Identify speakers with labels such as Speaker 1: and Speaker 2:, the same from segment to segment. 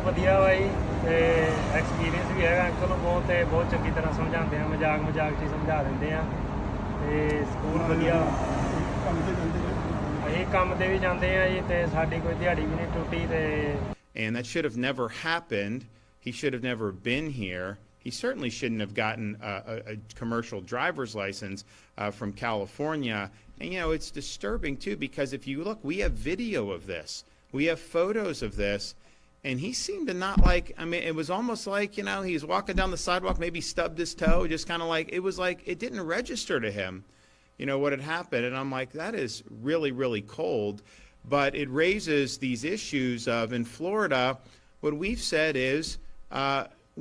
Speaker 1: ਵਧੀਆ ਵਾ ਜੀ ਤੇ ਐਕਸਪੀਰੀਅੰਸ ਵੀ ਹੈਗਾ ਅੰਕਲ ਨੂੰ ਬਹੁਤ ਤੇ ਬਹੁਤ ਚੰਗੀ ਤਰ੍ਹਾਂ ਸਮਝਾਉਂਦੇ ਆ ਮਜ਼ਾਕ 'ਚ ਸਮਝਾ ਦਿੰਦੇ ਆ ਤੇ ਸਕੂਲ ਵਧੀਆ ਅਸੀਂ ਕੰਮ ਤੇ ਵੀ ਜਾਂਦੇ ਆ ਜੀ ਤੇ ਸਾਡੀ ਕੋਈ ਦਿਹਾੜੀ ਵੀ ਨਹੀਂ ਟੁੱਟੀ ਤੇ
Speaker 2: And that should have never happened. He should have never been here. He certainly shouldn't have gotten a commercial driver's license from California. And, you know, it's disturbing, too, because if you look, we have video of this. We have photos of this. And he seemed to not like, I mean, it was almost like, you know, he was walking down the sidewalk, maybe stubbed his toe, just kind of like, it was like, it didn't register to him, you know, what had happened. And I'm like, that is really, really cold. But it raises these issues of, in Florida, what we've said is,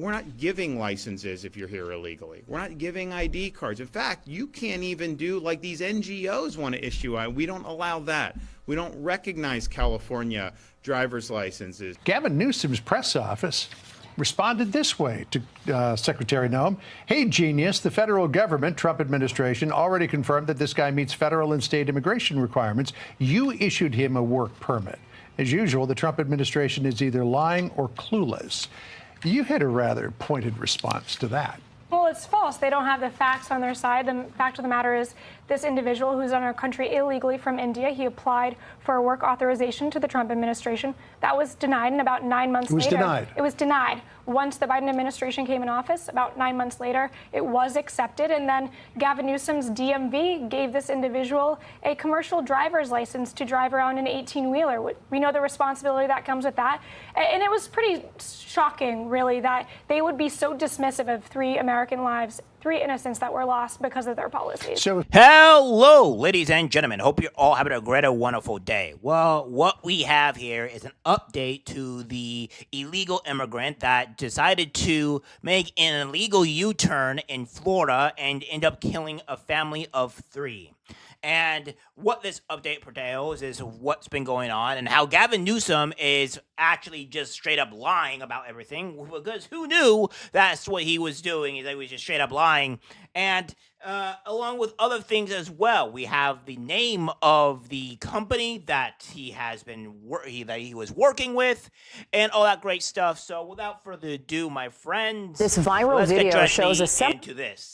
Speaker 2: we're not giving licenses if you're here illegally. We're not giving ID cards. In fact, you can't even do like these NGOs want to issue. We don't allow that. We don't recognize California driver's licenses.
Speaker 3: Gavin Newsom's press office responded this way to Secretary Nome. Hey, genius, the federal government, Trump administration, already confirmed that this guy meets federal and state immigration requirements. You issued him a work permit. As usual, the Trump administration is either lying or clueless. You had a rather pointed response to that.
Speaker 4: Well, it's false. They don't have the facts on their side. The fact of the matter is this individual who's in our country illegally from India, he applied for a work authorization to the Trump administration. That was denied, and about 9 months later...
Speaker 3: It was denied.
Speaker 4: Once the Biden administration came in office, about 9 months later, it was accepted, and then Gavin Newsom's DMV gave this individual a commercial driver's license to drive around an 18-wheeler. We know the responsibility that comes with that, and it was pretty shocking, really, that they would be so dismissive of 3 American lives, 3 innocents that were lost because of their policies.
Speaker 3: So,
Speaker 5: hello, ladies and gentlemen. Hope you're all having a great and wonderful day. Well, what we have here is an update to the illegal immigrant that decided to make an illegal U-turn in Florida and end up killing a family of 3. And what this update portrays is what's been going on and how Gavin Newsom is actually just straight up lying about everything, because who knew that's what he was doing, is that he was just straight up lying. And along with other things as well, we have the name of the company that he has been that he was working with and all that great stuff. So without further ado, my friends,
Speaker 6: this viral video shows
Speaker 5: into this.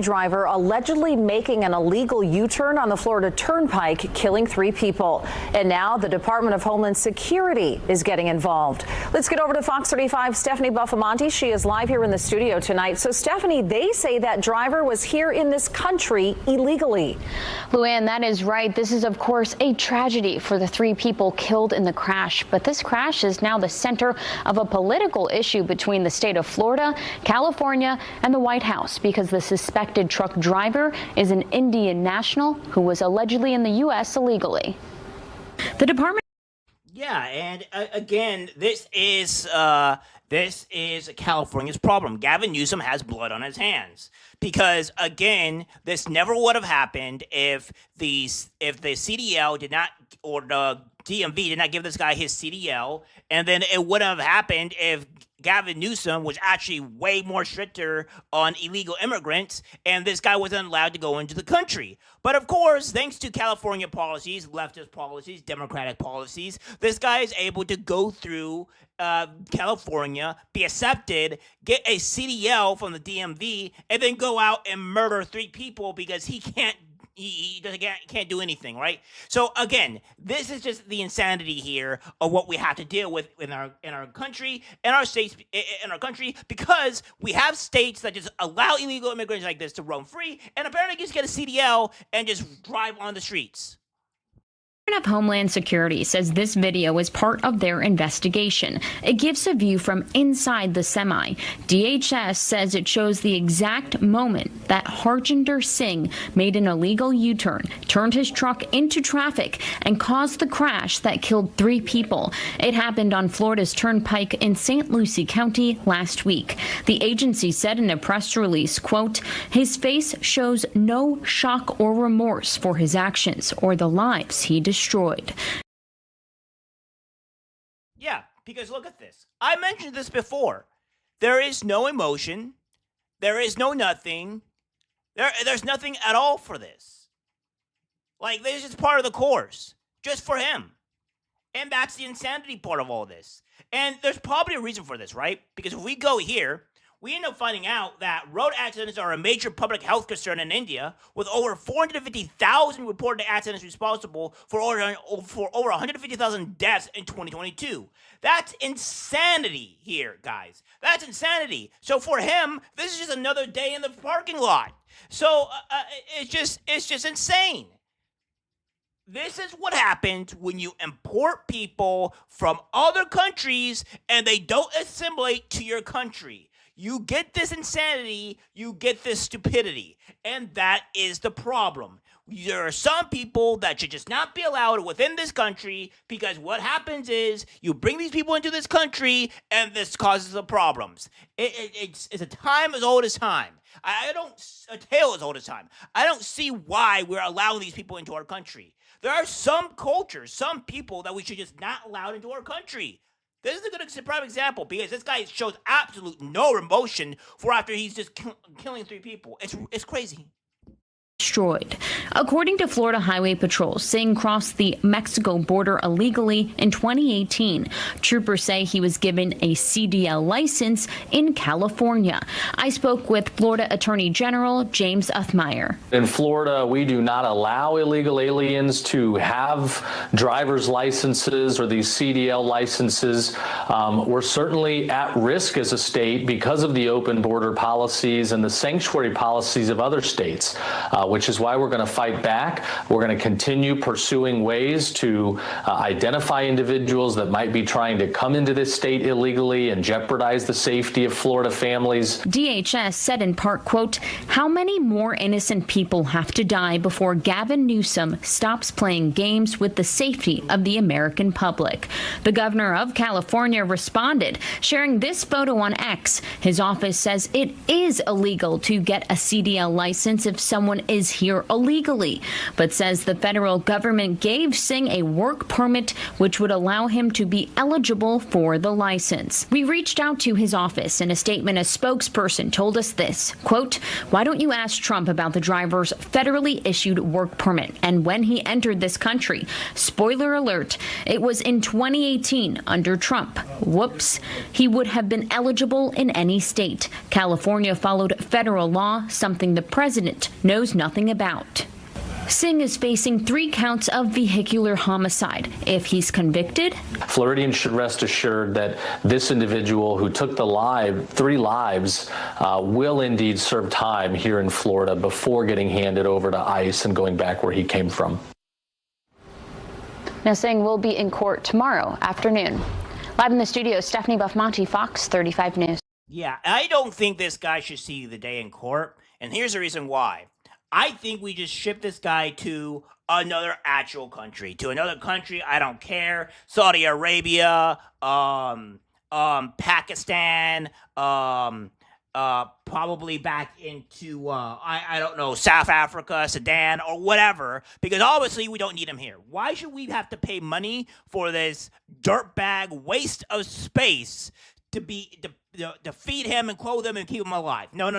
Speaker 6: Driver allegedly making an illegal U-turn on the Florida Turnpike, killing 3 people. And now the Department of Homeland Security is getting involved. Let's get over to Fox 35's Stephanie Buffamonte. She is live here in the studio tonight. So, Stephanie, they say that driver was here in this country illegally.
Speaker 7: Luann, that is right. This is, of course, a tragedy for the 3 people killed in the crash. But this crash is now the center of a political issue between the state of Florida, California, and the White House, because the suspected truck driver is an Indian national who was allegedly in the U.S. illegally. The department...
Speaker 5: Yeah, and again, this is California's problem. Gavin Newsom has blood on his hands because, again, this never would have happened if the CDL did not, or the DMV did not give this guy his CDL, and then it wouldn't have happened if Gavin Newsom was actually way more stricter on illegal immigrants, and this guy wasn't allowed to go into the country. But of course, thanks to California policies, leftist policies, Democratic policies, this guy is able to go through California, be accepted, get a CDL from the DMV, and then go out and murder 3 people because he can't can't do anything, right? So again, this is just the insanity here of what we have to deal with in our country, in our states, in our country, because we have states that just allow illegal immigrants like this to roam free, and apparently just get a CDL and just drive on the streets.
Speaker 7: Of Homeland Security says this video is part of their investigation. It gives a view from inside the semi. DHS says it shows the exact moment that Harjinder Singh made an illegal U-turn, turned his truck into traffic, and caused the crash that killed 3 people. It happened on Florida's Turnpike in St. Lucie County last week. The agency said in a press release, quote, "His face shows no shock or remorse for his actions or the lives he destroyed."
Speaker 5: Yeah, because look at this. I mentioned this before. There is no emotion. There is no nothing. There's nothing at all for this. Like, this is part of the course. Just for him. And that's the insanity part of all this. And there's probably a reason for this, right? Because if we go here, we end up finding out that road accidents are a major public health concern in India, with over 450,000 reported accidents responsible for over 150,000 deaths in 2022. That's insanity here, guys. That's insanity. So for him, this is just another day in the parking lot. So it's just insane. This is what happens when you import people from other countries and they don't assimilate to your country. You get this insanity, you get this stupidity, and that is the problem. There are some people that should just not be allowed within this country, because what happens is you bring these people into this country and this causes the problems. It's a time as old as time. A tale as old as time. I don't see why we're allowing these people into our country. There are some cultures, some people that we should just not allow into our country. This is a good prime example, because this guy shows absolute no emotion for after he's just killing 3 people. It's crazy.
Speaker 7: Destroyed. According to Florida Highway Patrol, Singh crossed the Mexico border illegally in 2018. Troopers say he was given a CDL license in California. I spoke with Florida Attorney General James Uthmeier.
Speaker 8: In Florida, we do not allow illegal aliens to have driver's licenses or these CDL licenses. We're certainly at risk as a state because of the open border policies and the sanctuary policies of other states. Which is why we're going to fight back. We're going to continue pursuing ways to identify individuals that might be trying to come into this state illegally and jeopardize the safety of Florida families.
Speaker 7: DHS said in part, quote, "How many more innocent people have to die before Gavin Newsom stops playing games with the safety of the American public?" The governor of California responded, sharing this photo on X. His office says it is illegal to get a CDL license if someone is here illegally, but says the federal government gave Singh a work permit which would allow him to be eligible for the license. We reached out to his office. In a statement, a spokesperson told us this, quote, "Why don't you ask Trump about the driver's federally issued work permit and when he entered this country? Spoiler alert, it was in 2018 under Trump. Whoops. He would have been eligible in any state. California followed federal law, something the president knows nothing about." Singh is facing 3 counts of vehicular homicide. If he's convicted,
Speaker 8: Floridians should rest assured that this individual who took 3 lives will indeed serve time here in Florida before getting handed over to ICE and going back where he came from.
Speaker 7: Now, Singh will be in court tomorrow afternoon. Live in the studio, Stephanie Buffmonti, Fox 35 News.
Speaker 5: Yeah, I don't think this guy should see the day in court, and here's the reason why. I think we just ship this guy to another actual country. To another country, I don't care. Saudi Arabia, Pakistan, probably back into, I don't know, South Africa, Sudan, or whatever, because obviously we don't need him here. Why should we have to pay money for this dirtbag waste of space to feed him and clothe him and keep him alive? No.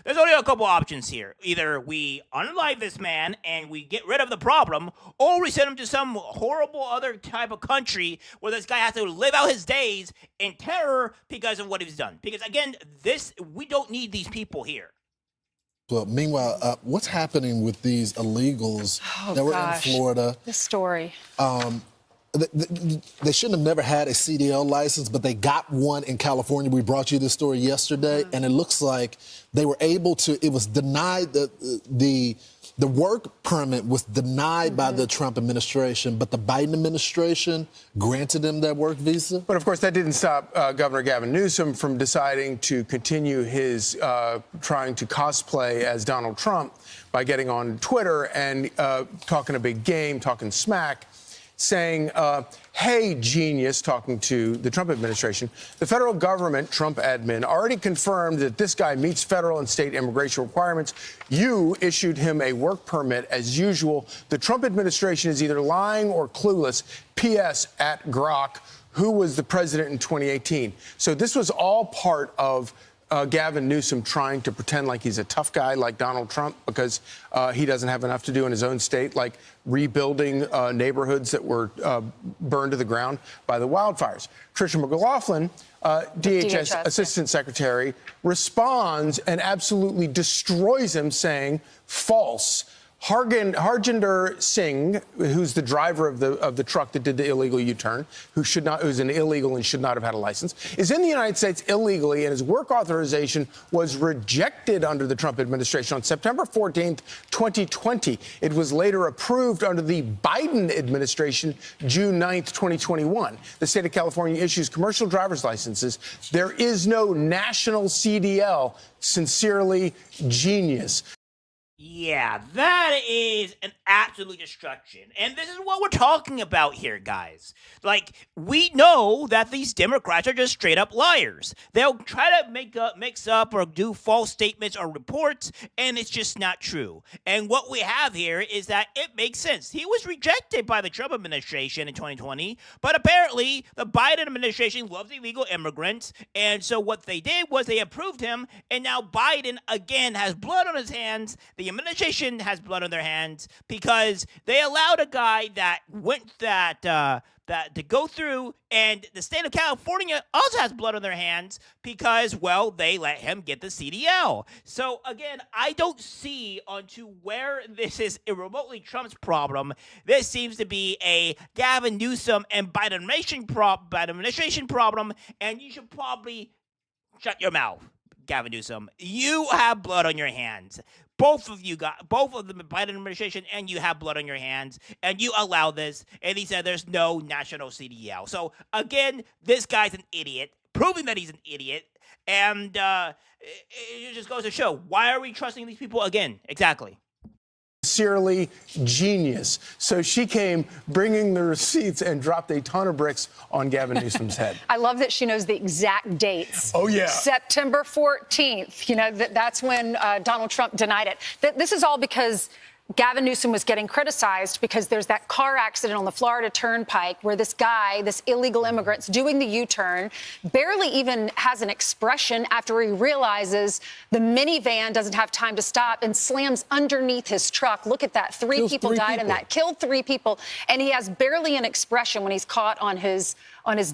Speaker 5: There's only a couple options here. Either we unalive this man and we get rid of the problem, or we send him to some horrible other type of country where this guy has to live out his days in terror because of what he's done. Because again, we don't need these people here.
Speaker 9: Well, meanwhile, what's happening with these illegals that were in Florida?
Speaker 10: This story.
Speaker 9: They shouldn't have never had a CDL license, but they got one in California. We brought you this story yesterday, and it looks like they were able to. It was denied. The work permit was denied by the Trump administration, but the Biden administration granted them that work visa.
Speaker 11: But of course, that didn't stop Governor Gavin Newsom from deciding to continue his trying to cosplay as Donald Trump by getting on Twitter and talking a big game, talking smack, saying, hey, genius, talking to the Trump administration. The federal government, Trump admin, already confirmed that this guy meets federal and state immigration requirements. You issued him a work permit as usual. The Trump administration is either lying or clueless. P.S. at Grok, who was the president in 2018. So this was all part of Gavin Newsom trying to pretend like he's a tough guy like Donald Trump because he doesn't have enough to do in his own state, like rebuilding neighborhoods that were burned to the ground by the wildfires. Tricia McLaughlin, DHS Assistant Secretary, responds and absolutely destroys him, saying false. Harjinder Singh, who's the driver of the truck that did the illegal U-turn, who's an illegal and should not have had a license, is in the United States illegally, and his work authorization was rejected under the Trump administration on September 14th, 2020. It was later approved under the Biden administration, June 9th, 2021. The state of California issues commercial driver's licenses. There is no national CDL. Sincerely, genius.
Speaker 5: Yeah, that is an absolute destruction. And this is what we're talking about here, guys. Like, we know that these Democrats are just straight up liars. They'll try to mix up or do false statements or reports, and it's just not true. And what we have here is that it makes sense. He was rejected by the Trump administration in 2020, but apparently the Biden administration loves illegal immigrants, and so what they did was they approved him, and now Biden, again, has blood on his hands. The administration has blood on their hands because they allowed a guy that went to go through, and the state of California also has blood on their hands because, well, they let him get the CDL. So again, I don't see onto where this is remotely Trump's problem. This seems to be a Gavin Newsom and Biden administration problem, and you should probably shut your mouth, Gavin Newsom. You have blood on your hands. Both of the Biden administration and you have blood on your hands, and you allow this. And he said there's no national CDL. So again, this guy's an idiot, proving that he's an idiot. And it just goes to show, why are we trusting these people again? Exactly.
Speaker 11: Sincerely, genius. So she came bringing the receipts and dropped a ton of bricks on Gavin Newsom's head.
Speaker 10: I love that she knows the exact dates.
Speaker 11: Oh, yeah.
Speaker 10: September 14th. You know, that's when Donald Trump denied it. This is all because Gavin Newsom was getting criticized because there's that car accident on the Florida Turnpike where this guy, this illegal immigrant's doing the U-turn, barely even has an expression after he realizes the minivan doesn't have time to stop and slams underneath his truck. Look at that. Three people died in that, killed 3 people. And he has barely an expression when he's caught on his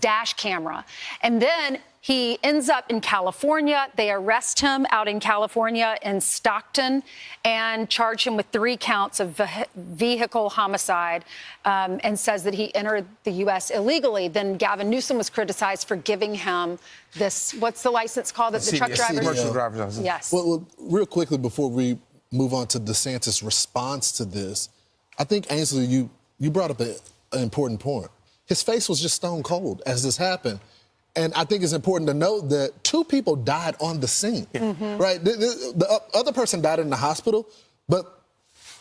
Speaker 10: dash camera. And then he ends up in California. They arrest him out in California in Stockton and charge him with 3 counts of vehicle homicide and says that he entered the U.S. illegally. Then Gavin Newsom was criticized for giving him this, what's the license called? The truck driver?
Speaker 11: Commercial driver's license.
Speaker 10: Yes.
Speaker 9: Well, real quickly before we move on to DeSantis' response to this, I think, Ainsley, you brought up an important point. His face was just stone cold as this happened. And I think it's important to note that 2 people died on the scene, right? The other person died in the hospital, but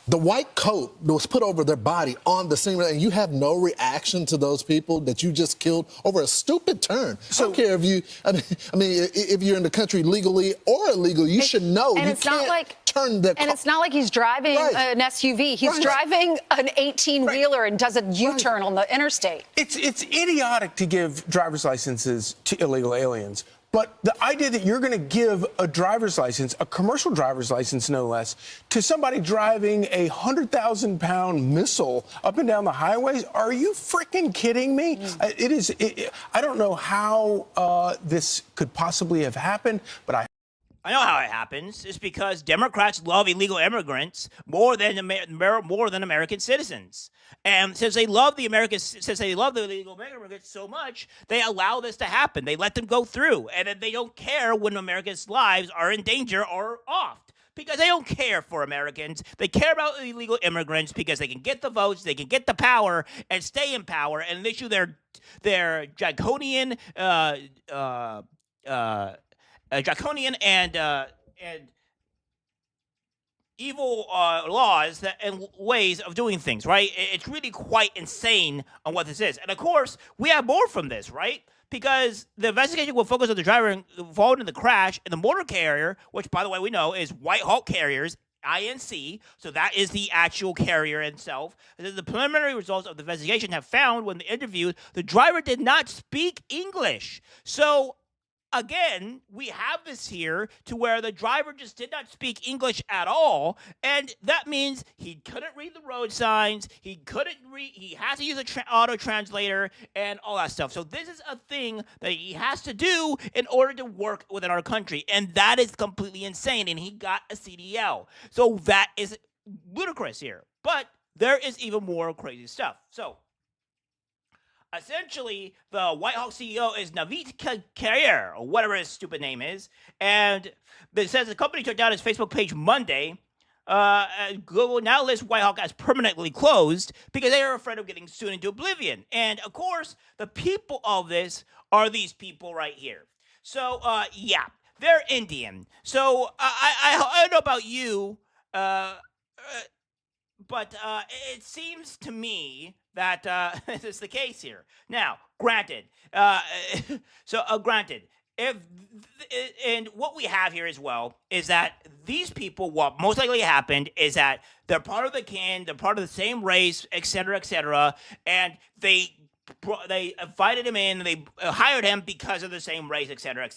Speaker 9: the white coat that was put over their body on the scene, and you have no reaction to those people that you just killed over a stupid turn. So, I don't care if you, I mean, if you're in the country legally or illegally, you should know you can't turn the car.
Speaker 10: And it's not like he's driving an SUV. He's driving an 18-wheeler and does a U-turn on the interstate.
Speaker 11: It's idiotic to give driver's licenses to illegal aliens. But the idea that you're going to give a driver's license, a commercial driver's license no less, to somebody driving a 100,000-pound missile up and down the highways, are you freaking kidding me? I don't know how this could possibly have happened, but I
Speaker 5: know how it happens. It's because Democrats love illegal immigrants more than American citizens. And since they love the illegal immigrants so much, they allow this to happen. They let them go through, and then they don't care when Americans' lives are in danger or off. Because they don't care for Americans. They care about illegal immigrants because they can get the votes, they can get the power, and stay in power, and issue their draconian and evil laws and ways of doing things, right? It's really quite insane on what this is. And of course, we have more from this, right? Because the investigation will focus on the driver involved in the crash and the motor carrier, which, by the way, we know is White Hawk Carriers, INC, so that is the actual carrier itself. The preliminary results of the investigation have found when they interviewed, the driver did not speak English. So again, we have this here to where the driver just did not speak English at all, and that means he couldn't read the road signs, he has to use an auto translator and all that stuff. So this is a thing that he has to do in order to work within our country, and that is completely insane, and he got a CDL. So that is ludicrous here. But there is even more crazy stuff. So essentially, the White House CEO is Naveed Carrier, or whatever his stupid name is, and it says the company took down his Facebook page Monday. Google now lists White House as permanently closed because they are afraid of getting sued into oblivion. And of course, the people of this are these people right here. So, yeah, they're Indian. So I don't know about you, but it seems to me that this is the case here. Now, granted, and what we have here as well is that these people, what most likely happened is that they're part of the kin, they're part of the same race, etc., and they invited him in, they hired him because of the same race, etc.,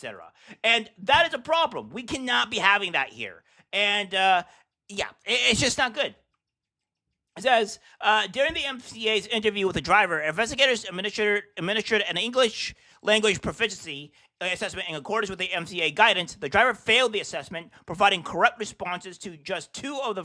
Speaker 5: and that is a problem. We cannot be having that here, and yeah, it's just not good. It says, during the MCA's interview with the driver, investigators administered an English language proficiency assessment in accordance with the MCA guidance. The driver failed the assessment, providing correct responses to just 2 of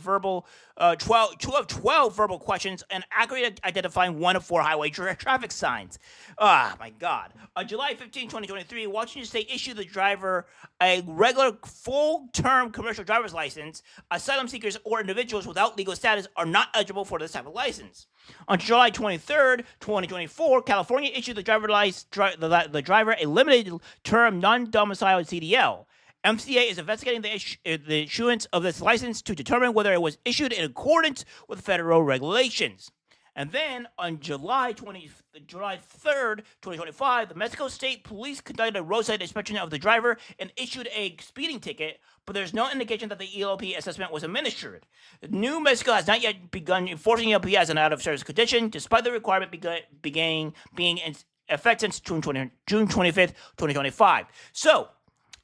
Speaker 5: 12 verbal questions and accurately identifying 1 of 4 highway traffic signs. Ah, my God. On July 15, 2023, Washington State issued the driver a regular full-term commercial driver's license. Asylum seekers or individuals without legal status are not eligible for this type of license. On July 23rd, 2024, California issued the driver a limited-term non-domiciled CDL. MCA is investigating the issuance of this license to determine whether it was issued in accordance with federal regulations. And then on July 3rd, 2025, the Mexico State Police conducted a roadside inspection of the driver and issued a speeding ticket, but there's no indication that the ELP assessment was administered. New Mexico has not yet begun enforcing ELP as an out-of-service condition, despite the requirement being in effect since June 25th, 2025. So,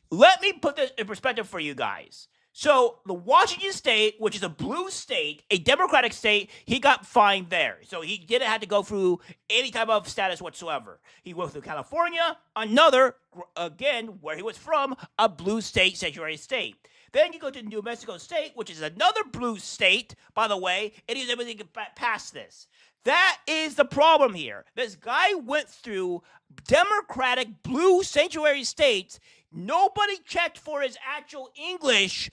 Speaker 5: let me put this in perspective for you guys. So, the Washington State, which is a blue state, a Democratic state, he got fined there. So, he didn't have to go through any type of status whatsoever. He went through California, another, again, where he was from, a blue state, sanctuary state. Then you go to New Mexico State, which is another blue state, by the way, and he was able to get past this. That is the problem here. This guy went through Democratic blue sanctuary states. Nobody checked for his actual English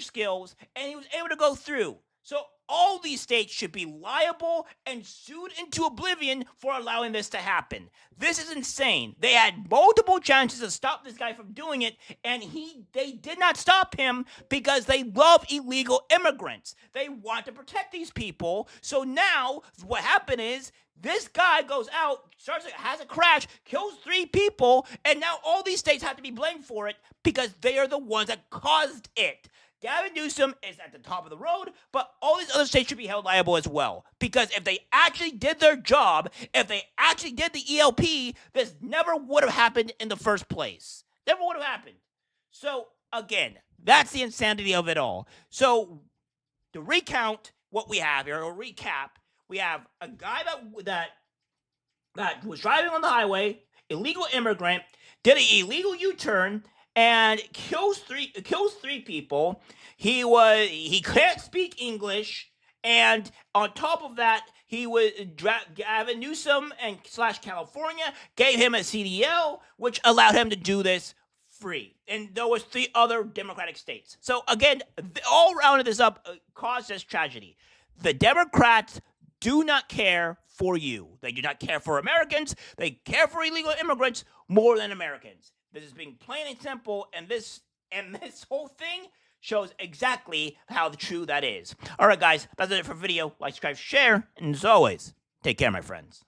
Speaker 5: skills, and he was able to go through. So all these states should be liable and sued into oblivion for allowing this to happen. This is insane. They had multiple chances to stop this guy from doing it, and they did not stop him because they love illegal immigrants. They want to protect these people. So now what happened is this guy goes out, has a crash, kills 3 people, and now all these states have to be blamed for it because they are the ones that caused it. Gavin Newsom is at the top of the road, but all these other states should be held liable as well. Because if they actually did their job, if they actually did the ELP, this never would have happened in the first place. Never would have happened. So, again, that's the insanity of it all. So, to recount what we have here, or recap, we have a guy that was driving on the highway, illegal immigrant, did an illegal U-turn, and kills three people. He can't speak English, and on top of that, Gavin Newsom and / California gave him a CDL, which allowed him to do this free. And there was 3 other Democratic states. So again, all rounded this up caused this tragedy. The Democrats do not care for you. They do not care for Americans. They care for illegal immigrants more than Americans. This is being plain and simple, and this whole thing shows exactly how true that is. All right, guys, that's it for the video. Like, subscribe, share, and as always, take care, my friends.